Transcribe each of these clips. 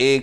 1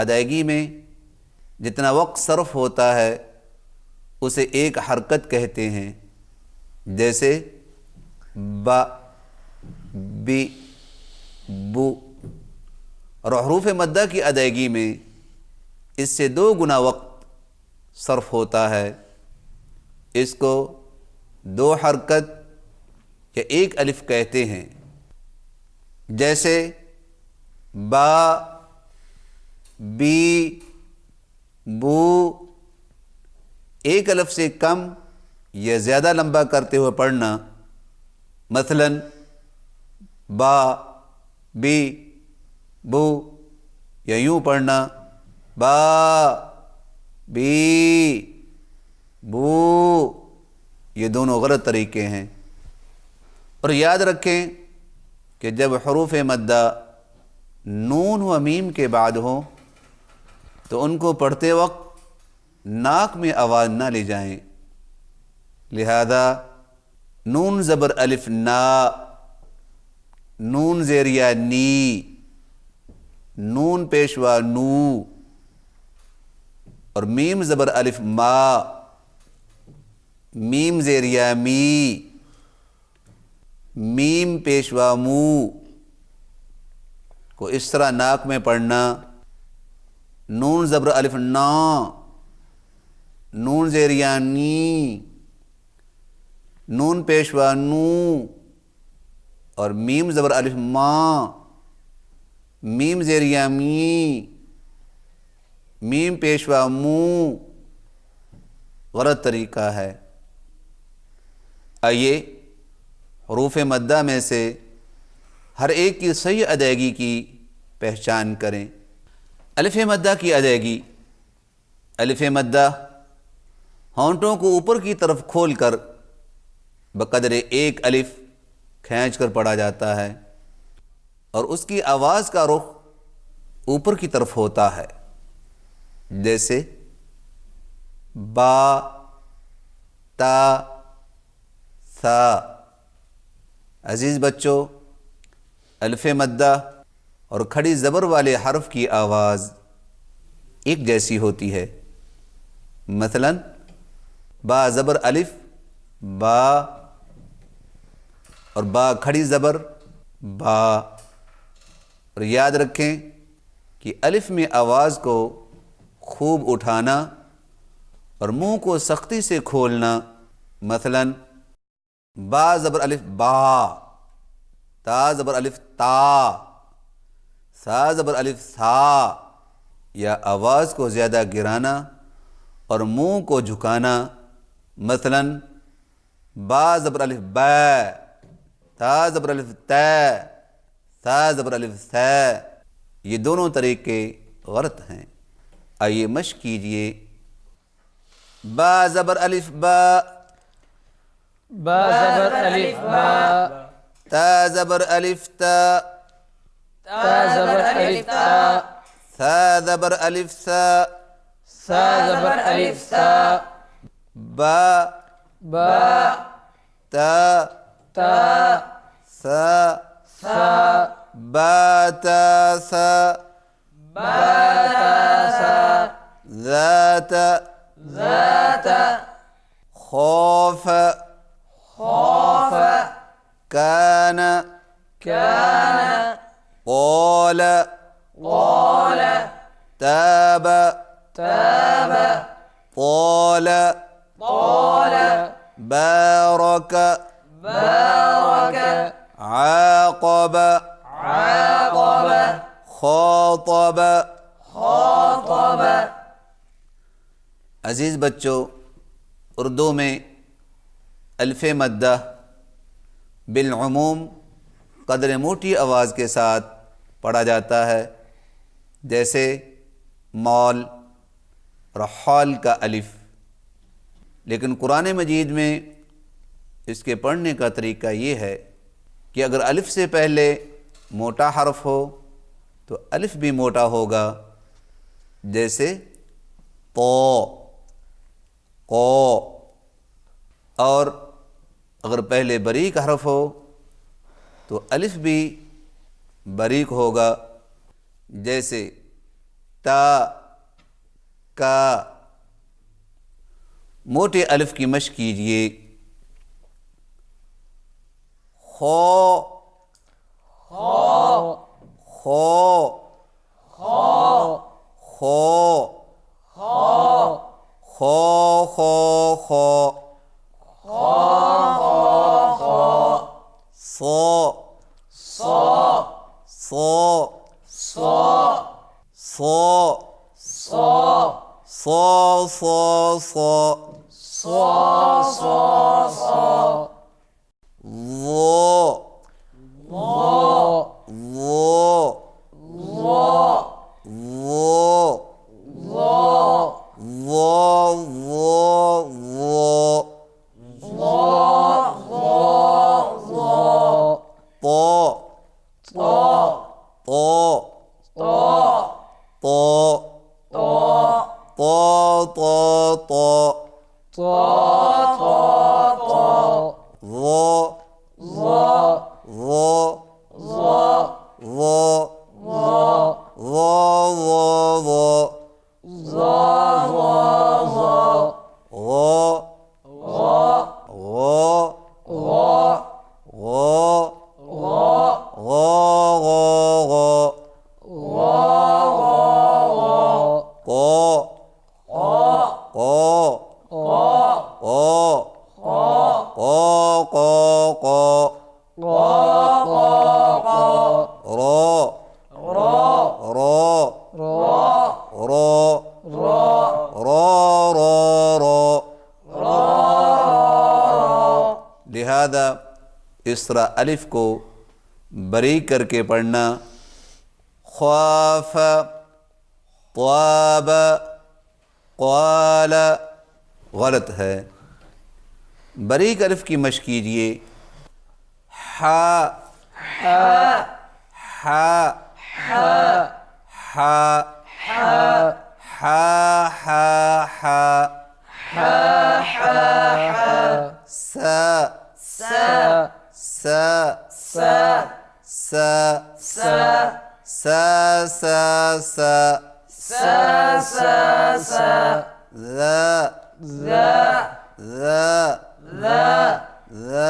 ادائیگی میں جتنا وقت صرف ہوتا ہے اسے ایک حرکت کہتے ہیں، جیسے با، بی، بو، اور حروف مدہ کی ادائیگی میں اس سے 2 گنا وقت صرف ہوتا ہے۔ اس کو 2 حرکت یا 1 الف کہتے ہیں، جیسے با، بی، بو، 1 الف سے کم یا زیادہ لمبا کرتے ہوئے پڑھنا، مثلا با، بی، بو، یا یوں پڑھنا با، بی، بو، یہ دونوں غلط طریقے ہیں۔ اور یاد رکھیں کہ جب حروف مدہ نون و میم کے بعد ہوں تو ان کو پڑھتے وقت ناک میں آواز نہ لے جائیں، لہذا نون زبر الف نا، نون زیریا نی، نون پیشوا نو، اور میم زبر الف ما، میم زیریا می، میم پیشوا مو کو اس طرح ناک میں پڑھنا۔ نون زبر الف نا، نون زیریا نی، نون پیشوا نو، اور میم زبر الف ما، میم زیریا می، میم پیشوا مو، غلط طریقہ ہے۔ آئیے حروف مدہ میں سے ہر ایک کی صحیح ادائیگی کی پہچان کریں۔ الف مدہ کی ادائیگی، الف مدہ ہونٹوں کو اوپر کی طرف کھول کر بقدر 1 الف کھینچ کر پڑھا جاتا ہے، اور اس کی آواز کا رخ اوپر کی طرف ہوتا ہے، جیسے با، تا، ثا۔ عزیز بچوں، الف مدہ اور کھڑی زبر والے حرف کی آواز ایک جیسی ہوتی ہے، مثلا با زبر الف با، اور با کھڑی زبر با۔ اور یاد رکھیں کہ الف میں آواز کو خوب اٹھانا اور منہ کو سختی سے کھولنا، مثلا با زبر الف با، تا زبر الف تا، سا زبر الف سا، یا آواز کو زیادہ گرانا اور منہ کو جھکانا، مثلا با زبر الف با، تا زبر الف تا، سا زبر الف سا۔ یہ دونوں طریقے غلط ہیں۔ آئیے مشق کیجئے۔ با زبر الف با، با زبر الف با، تا زبر الف تا، تا زبر الف تا، ثا زبر الف سا، سا زبر الف سا، با، با، تا، تا، سا، سا، با تا سا، با تا سا، ذات، ذات، خوف، خوف، كان، كان، قال، قال، تاب، تاب، طال، طال، بارك، بارك، عاقب، عاقب، خاطب۔ خاطب۔ عزیز بچوں، اردو میں الف مدہ بالعموم قدر موٹی آواز کے ساتھ پڑھا جاتا ہے، جیسے مول اور حال کا الف، لیکن قرآن مجید میں اس کے پڑھنے کا طریقہ یہ ہے کہ اگر الف سے پہلے موٹا حرف ہو تو الف بھی موٹا ہوگا، جیسے تو، قو، اور اگر پہلے باریک حرف ہو تو الف بھی باریک ہوگا، جیسے تا کا موٹے الف کی مشق کیجیے. خو خو خو خو خو خو خو صو صو صو صو صو صو وہ لہذا اس طرح الف کو باریک کر کے پڑھنا. خواف طاب قال غلط ہے. باریک الف کی مشق کیجیے. ہا ہا ہا ہا ہا ہا سا سا سا سا سا سا ذا ذا ذا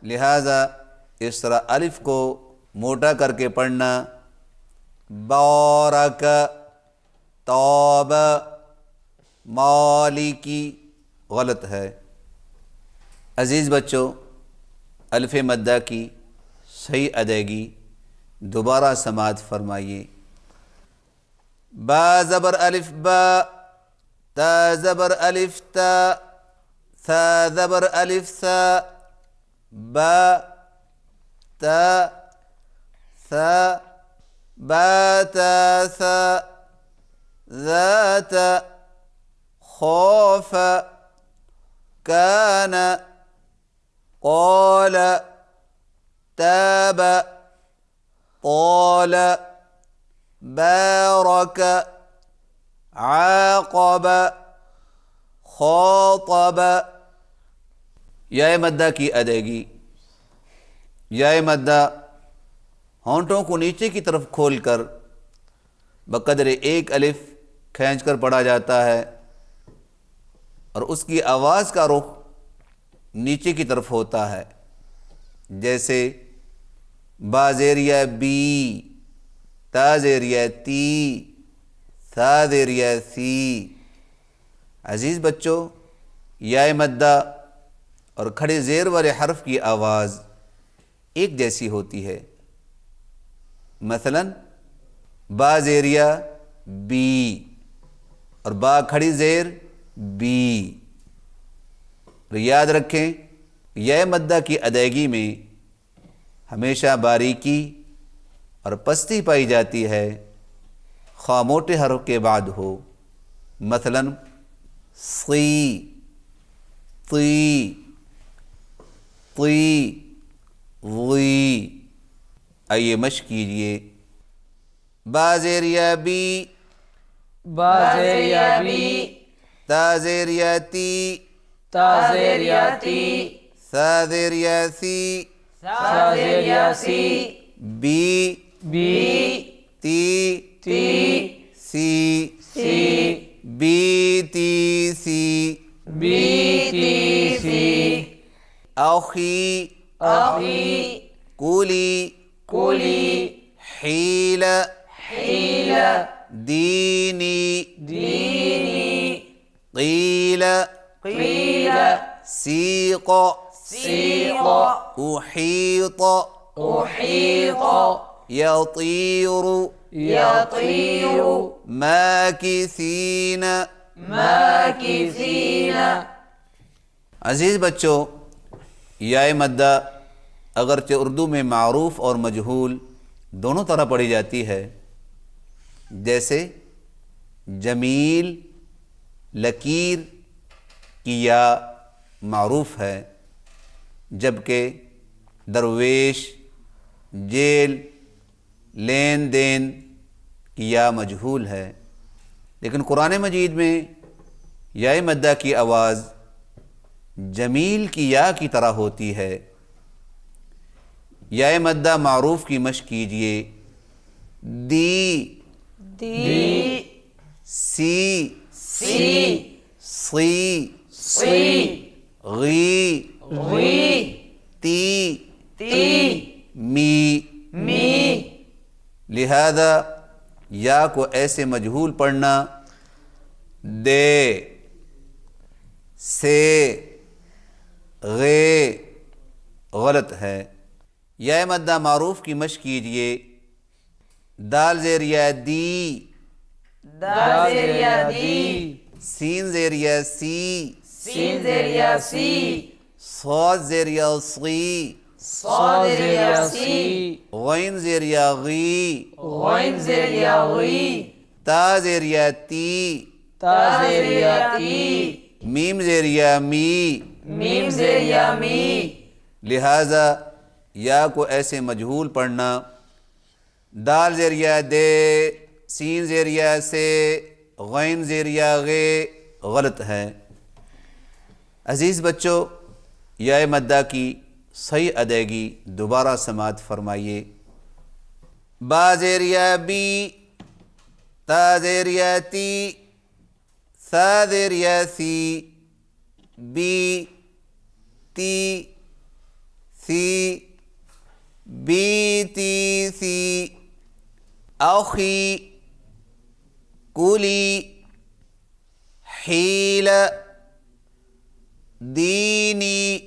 لہذا اس طرح الف کو موٹا کر کے پڑھنا. بارک طاب مالکی غلط ہے. عزیز بچوں، الف مدہ کی صحیح ادائیگی دوبارہ سماعت فرمائیے. با زبر الف با، تا زبر الف تا، ثا زبر الف ثا، با تا ثا، با تا ثا، ذات خوف كان قال تاب طال بارك عاقب خاطب. یا مدہ کی ادائیگی. یا مدہ ہونٹوں کو نیچے کی طرف کھول کر بقدر ایک الف کھینچ کر پڑھا جاتا ہے اور اس کی آواز کا رخ نیچے کی طرف ہوتا ہے. جیسے با زیریہ بی، تا زیریہ تی، ثا زیریہ سی. عزیز بچوں، یا مدہ اور کھڑے زیر والے حرف کی آواز ایک جیسی ہوتی ہے۔ مثلا با زیریا بی اور با کھڑی زیر بی۔ یاد رکھیں، یا مدہ کی ادائیگی میں ہمیشہ باریکی اور پستی پائی جاتی ہے، خواہ موٹے حرف کے بعد ہو۔ مثلا صی، طی، طی، وی۔ آئیے مشق کیجئے۔ با زیریا بی، با زیریا بی، تا زیریا تی، تا زیریا تی، سا زیریا سی، سا زیریا سی، بی، بی، تی، تی، سی، سی، بی تی سی، بی تی سی، اخی، اخی، کولی، کولی، حیل، حیل، دینی، دینی، قیل، قیل، سیق، سیق، احیط، احیط، یطیر، یطیر، ماکثین۔ ماکثین۔ عزیز بچوں، یا مدہ اگرچہ اردو میں معروف اور مجہول دونوں طرح پڑھی جاتی ہے، جیسے جمیل، لکیر کی یا معروف ہے، جبکہ درویش، جیل، لین دین کی یا مجہول ہے۔ لیکن قرآن مجید میں یا مدہ کی آواز جمیل کی یا کی طرح ہوتی ہے۔ یا مدہ معروف کی مشق کیجئے۔ دی، دی، سی، سی، صی، سی، غی، غی، تی، تی، می۔ می۔ لہذا یا کو ایسے مجہول پڑھنا دے، سے، غے غلط ہے۔ یا مدہ معروف کی مشق کیجئے۔ دال زیریا دی، دال زیریا دی، سین زیریا سی، سین زیریا سی، صاد زیریا صی، صاد زیریا سی، غین زیریا غی، غین زیریا غی، تا زیریا تی، تا زیریا تی، میم زیریا می۔ میم زیریا می۔ لہذا یا کو ایسے مجہول پڑھنا دال زیریا دے، سین زیریا سے، غین زیریا غے غلط ہے۔ عزیز بچوں، یا مدہ کی صحیح ادائیگی دوبارہ سماعت فرمائیے۔ با زیریا بی، تا زیریا تی، سا زیریا سی، بی، تی، سی، بی تی سی، اخی، کولی، حیل، دینی،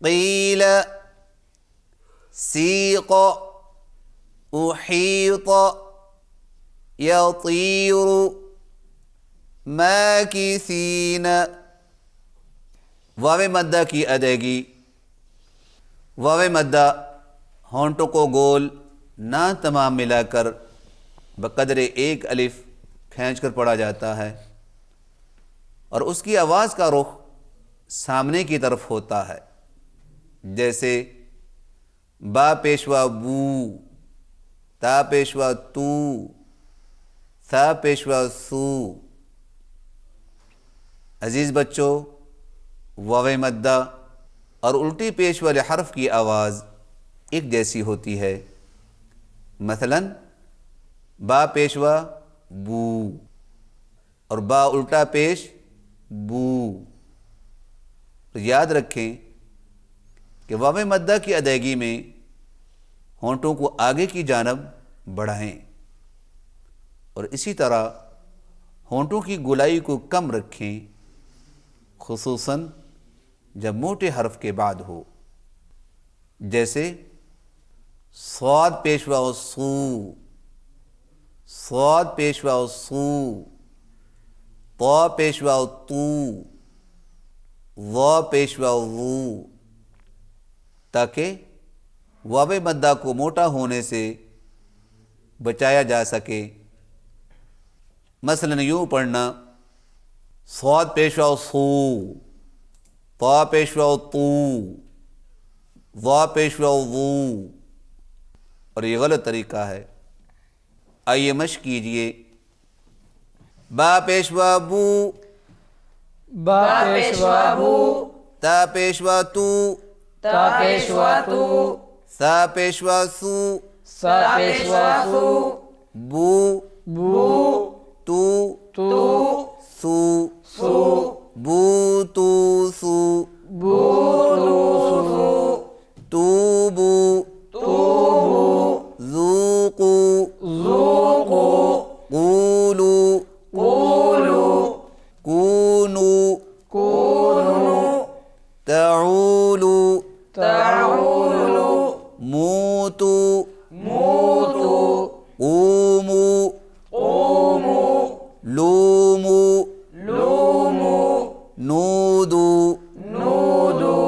قیل، سیق، احیط، یطیر، ماکثین۔ واو مدہ کی ادائیگی۔ واو مدہ ہونٹوں کو گول نہ تمام ملا کر بقدر ایک الف کھینچ کر پڑھا جاتا ہے، اور اس کی آواز کا رخ سامنے کی طرف ہوتا ہے، جیسے با پیشوا بو، تا پیشوا تو، سا پیشوا سو۔ عزیز بچوں، واو مدہ اور الٹی پیش والے حرف کی آواز ایک جیسی ہوتی ہے۔ مثلا با پیشوا بو اور با الٹا پیش بو۔ تو یاد رکھیں کہ واو مدہ کی ادائیگی میں ہونٹوں کو آگے کی جانب بڑھائیں، اور اسی طرح ہونٹوں کی گولائی کو کم رکھیں، خصوصاً جب موٹے حرف کے بعد ہو، جیسے صاد پیشوا سو، صاد پیشوا سو، طا پیشوا تو، ظا پیشوا ظو، تاکہ واو مدہ کو موٹا ہونے سے بچایا جا سکے۔ مثلا یوں پڑھنا، صاد پیشوا سو، طا پیشوا تو، ظا پیشوا ظو، اور یہ غلط طریقہ ہے۔ آئیے مشق کیجئے۔ با پیشوا بو، با پیشوا بو، تا پیشوا تو، تا پیشوا تو، سا پیشوا سو، سا پیشوا سو، بو بو، تو، تو، سو، سو، بو تو سو، بو تو سو، تو بو، تو بو، ذوقو، ذوقو، قولو، قولو، کونو، کونو، تعولو، تعولو، موتو، موتو، قومو، قومو، لومو، لومو، نودو۔ نودو۔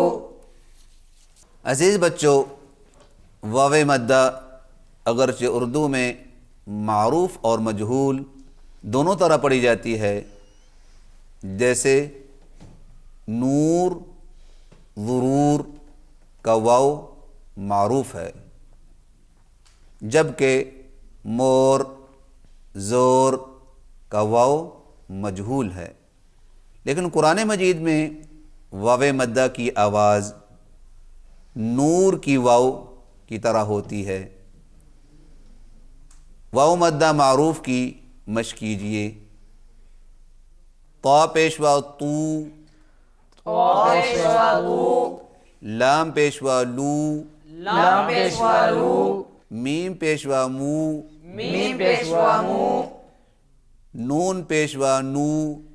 عزیز بچوں، واو مدہ اگرچہ اردو میں معروف اور مجہول دونوں طرح پڑھی جاتی ہے، جیسے نور، ضرور کا واو معروف ہے، جبکہ مور، زور کا واو مجہول ہے۔ لیکن قرآن مجید میں واو مدہ کی آواز نور کی واو کی طرح ہوتی ہے۔ واو مدہ معروف کی مشق کیجئے۔ طا پیشوا تو، طا پیشوا تو، لام پیشوا لو، لام پیشوا لو، میم پیشوا مو، میم پیشوا مو، نون پیشوا نو،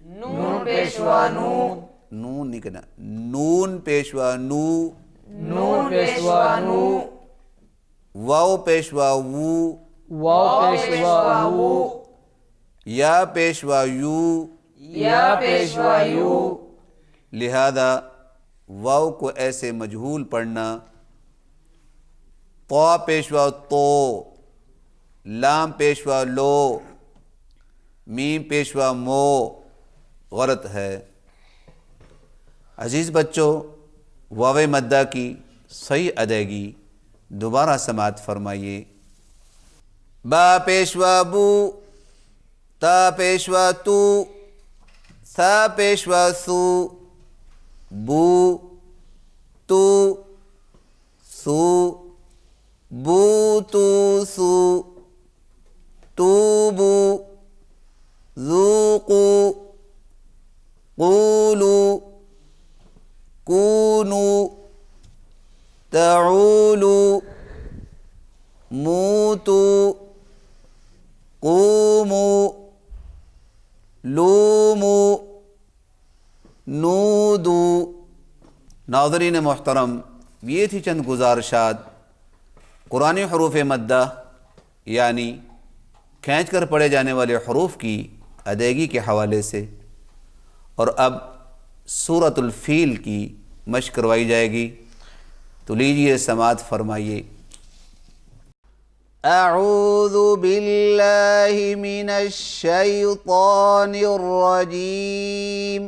نون پیشوا نو، نون نہیں کہنا، نون پیشوا نو، نون پیشوا نو، واو پیشوا وو، واو پیشوا وو، یا پیشوا یو، یا پیشوا یو، لہذا واو کو ایسے مجہول پڑھنا۔ طا پیشوا تو، لام پیشوا لو، میم پیشوا مو غلط ہے۔ عزیز بچوں، واو مدہ کی صحیح ادائیگی دوبارہ سماعت فرمائیے۔ با پیشوا بو، تا پیشوا تو، سا پیشوا سو، بو تو، سو، بو تو سو، تو بو، ذوقو، قولو، کونو، تعولو، موتو، قومو، لومو، نودو۔ ناظرین محترم، یہ تھی چند گزارشات قرآنی حروف مدہ یعنی کھینچ کر پڑھے جانے والے حروف کی ادائیگی کے حوالے سے، اور اب سورۃ الفیل کی مشق کروائی جائے گی، تو لیجئے سماعت فرمائیے۔ اعوذ باللہ من الشیطان الرجیم،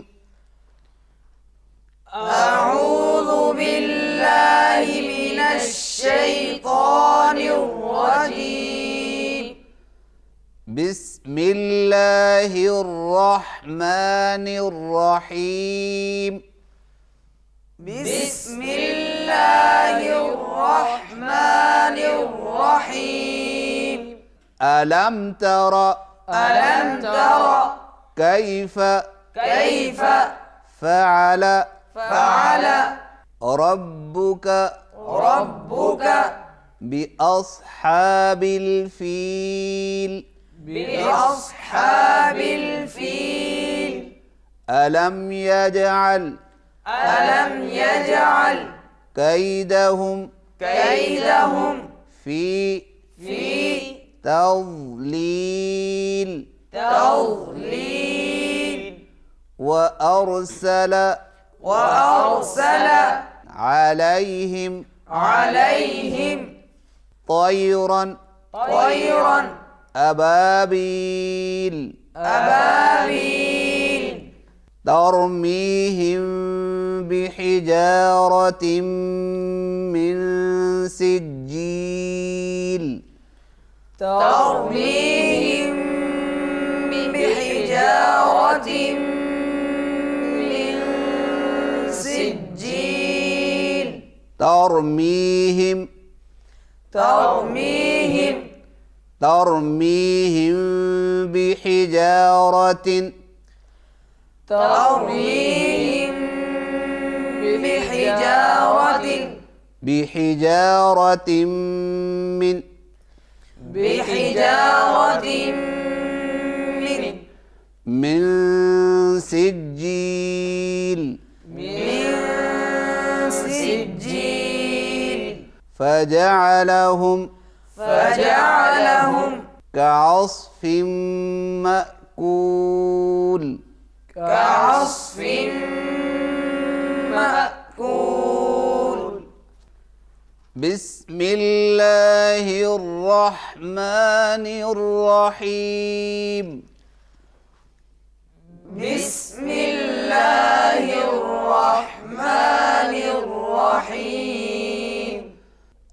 اعوذ باللہ من الشیطان الرجیم، بسم اللہ الرحمن الرحیم، بسم اللہ الرحمن الرحیم، ألم تر ألم تر كيف كيف فعل فعل ربك ربك بأصحاب الفيل بأصحاب الفيل ألم يجعل ألم يجعل كيدهم في تضليل وأرسل عليهم طيرا أبابيل ترميهم بحجارة من سجيل ترميهم بحجارة من سجيل ترميهم بحجارة من سجيل فجعلهم كعصف مأكول بسم الله الرحمن الرحيم بسم الله الرحمن الرحيم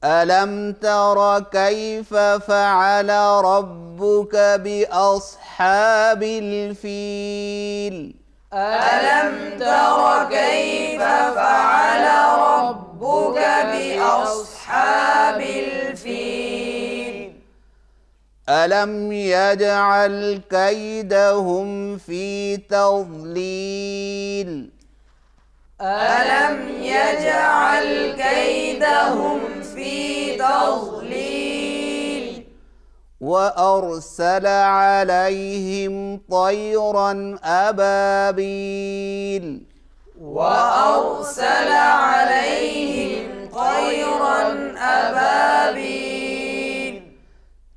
ألم تر كيف فعل ربك بأصحاب الفيل ألم تر كيف فعل ربك بأصحاب الفيل ألم يجعل كيدهم في تضليل ألم يجعل كيدهم في تضليل وأرسل عليهم طيرا أبابيل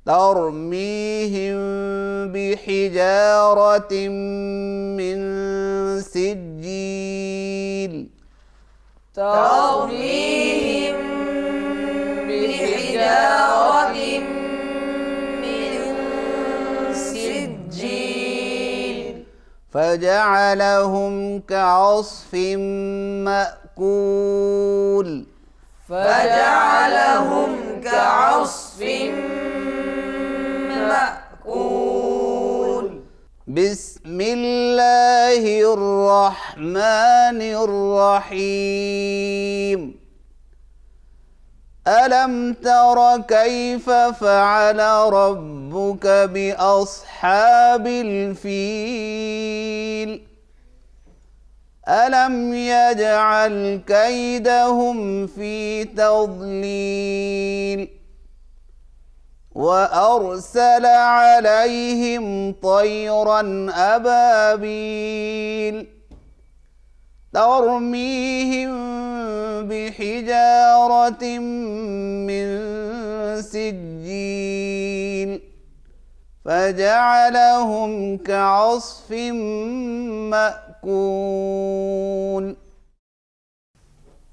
ترميهم بحجارة من سجيل فجعلهم كعصف مأكول بسم الله الرحمن الرحيم ألم تر كيف فعل ربك بأصحاب الفيل ألم يجعل كيدهم في تضليل وأرسل عليهم طيرا أبابيل ترميهم بحجارة من سجيل فجعلهم كعصف مأكول